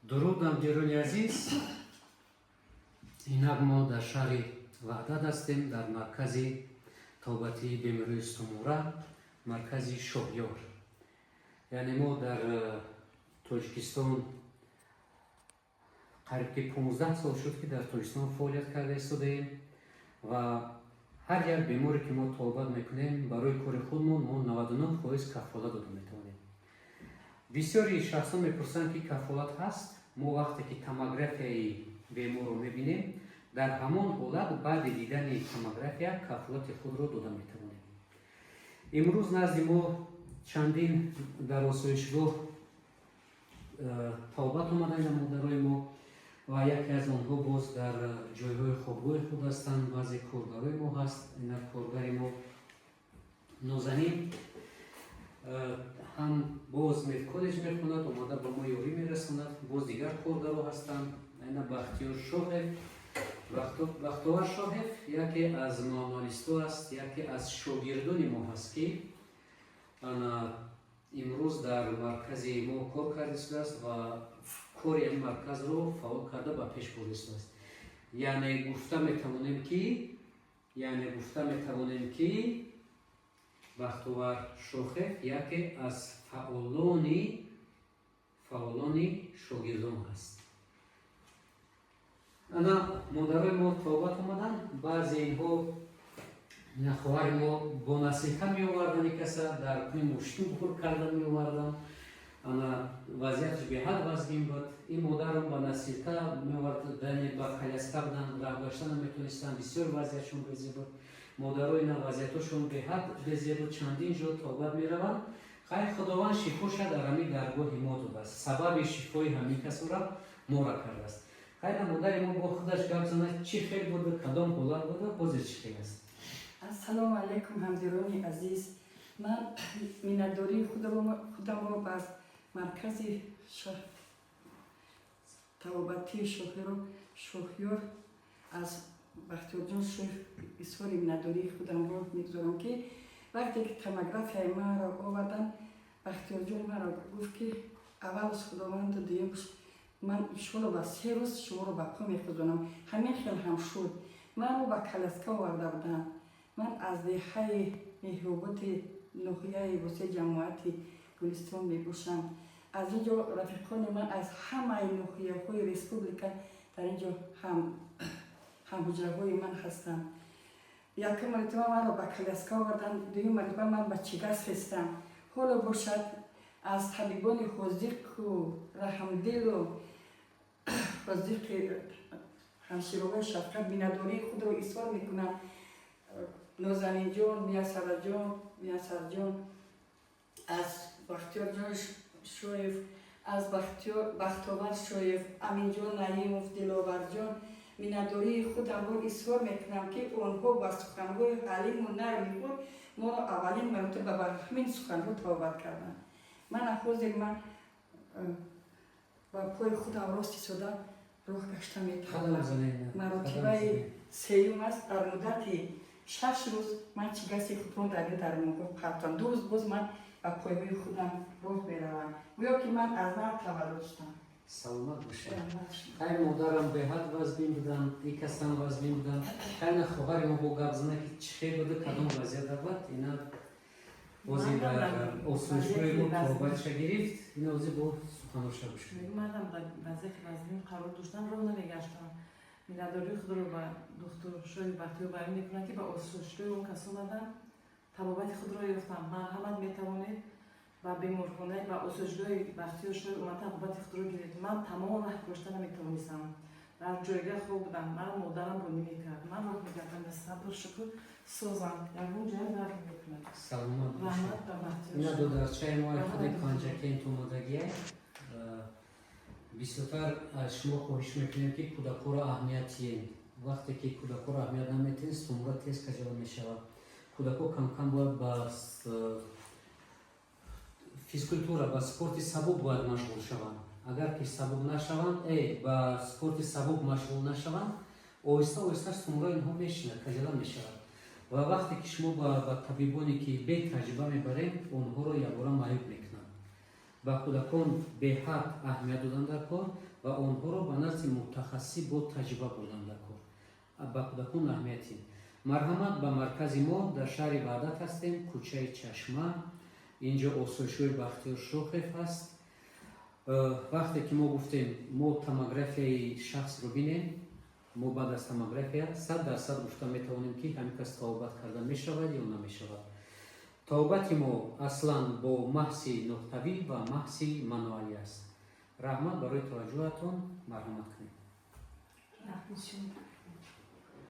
درود همگیران عزیز، اینک ما در شهر وحدت هستیم، در مرکز توبتی بیماری استوموره، مرکز شهیار. یعنی ما در تاجیکستان قریب که 15 سال شد که در تاجیکستان فعالیت کرده ایستادیم و هر یک بیماری که ما توبت میکنیم برای کار خودمون ما 99% کفالت داده میتونیم. بسیاری شخصان میپرسند که کفالت هست. ما وقتی که توموگرافی بیمار رو میبینیم در همان حالت بعد دیدن توموگرافی کفالت خود رو داده میتونیم. امروز نزد ما چندین در آسایشگاه توبت اومدن مادرای ما و یکی از آنها باز در جایهای خوابگاه خود هستند. بعضی کارگرای ما هست. این کارگر ما نازنین هم باز کالج میخوند، اومده با ما یاری میرساند. باز دیگر کارگرا هستند. این بختیار شاهف یکی از نانالیستو است، یکی از شاگردان ما هست که امروز در مرکز ما کار کرده است و کار این مرکز رو فعال کرده و پیش برده است. یعنی گفته میتوانیم که بختیار شاهف یکی از فعالان شاگردان است. انا مادرای ما توبت آمدن. بعضی اینها خواهر ما با نصیحه می آوردن کسا در کنی مشکل بخور کردن می آوردن. انا وضعیتش به حد وزگیم بود. این مادر با نصیحه می آوردن با خلیسته بودن، راه داشتن میتونستن. بسیار وضعیتشون بزی بود. مادرای اینا وضعیتشون به حد بزی بود. چندین جا توبت می روند. خیر خداوند شفا شد در همی درگاه ما داده است. سبب شفای همین کسا را ما را کرده است. خیلی مادر ما با خودش گپ زند چی خیلی بوده، کدام حالت بوده، بازی چی خیلی است. السلام علیکم همدیران عزیز. من مینداری خودم رو با مرکز توبتی شهیار از بختیار جان شیخ اظهار مینداری خودم رو میگذارم که وقتی که توموگرافی ما را آوردن بختیار جان ما را گفت که اول از خداوند و دیگرش من شما با 3 روز شما رو با پا میخوزونم. همین خیلی هم شد. من رو با کلسکه آورده بودم. من از دیخه مهربات نخیه واسه جماعت گلستان میگوشم. از اینجا رفیقان من از همه نخیه های رسپوبلیکا در اینجا هم حجره های من هستم. یک مرتبه من رو با کلسکه آوردن، دوی مرتبه من با چیگس هستم. حالا باشد از طبیبان حاضق و رحمدل و حاضق همشیروهای شفقت بینداری خود رو اظهار میکنم. نازنین جان، میاسر جان، از بختیار جان شایف، از بختیار شایف، امین جان نعیموف، دلاور جان مینداری خودم رو اظهار میکنم که اونها با سخنگوی حلیم و نرمی خود ما را اولین مرتبه بر همین سخنگو توبت کردن. من با پای خودم راستی شدم راه گشته میتونم. مراتبه 3 است. در مدت 6 روز من چیگسی خود را در موقع پرتم. 2 روز باز من با پای خودم راه میروم. گویا که من از من تولد شدم. سلامت باشه. خیلی مادرم به حد وزبین بودن، یک کسان وزبین بودن. خیلی خواهر ما با گپ زنه که چه بوده کدام وضعیت بود. اینا بازی در آسایشگاه ما توبت گرفت. اینا بازی با سخنورشه باشه. منم وضعیت وزبین قرار داشتم رو نمیگشتم. مینداری خود رو با دکتر شوی بختیار بیان میکنن که با آسایشگاه اون کسان دادن تبابت خود را یافتم. مرحمت میتوانید و بیمارخانه و آسایشگاه بختیار شوی اومد تبابت خود رو گرفت. من تمام راه گشته نمیتونستم. در جایگاه خوب بودم. من مادرم رو نمیکرد. من راه میکردم. صبر شکر سوزم. در اون جای راه میکنم. سلامت باشه. رحمت و بختیار. اینا دو درچه ما خود کانجکه این تو مادگیه. بسیار از شما خواهش میکنیم که کودکان را اهمیتیه. وقتی که کودکان را اهمیت نمیتین استوموره تیز کجا میشود. کودکان کم کم باید با فیزیکالتورا با سپورت سبک باید مشغول شوند. اگر که سبک نشوند با سپورت سبک مشغول نشوند آهسته آهسته استوموره اینها میشینه کجا میشود. و وقتی که شما با طبیبانی که به تجربه میبریم اونها رو یک بار معیوب میکنند. با کودکان به حد اهمیت دادن در کار ва онҳоро ба назди мутахассис бо таҷриба бурдан дар кор ба кӯдакон аҳамият диҳем. Марҳамат ба маркази мо дар шаҳри Баъдад ҳастем, кӯчаи Чашма. Инҷо осоишҳои Бахтиёр Шохев ҳаст. Вақте ки мо гуфтем мо томографияи шахсро бинем, мо баъд аз томография 100% гуфта метавонем ки ҳамин кас табобат карда мешавад ё намешавад. Табобати мо аслан бо маҳси нуқтавӣ ва маҳси мануалӣ аст. Раҳмат барои таваҷҷӯҳатон. Марҳамат кунед. Раҳмат шумо.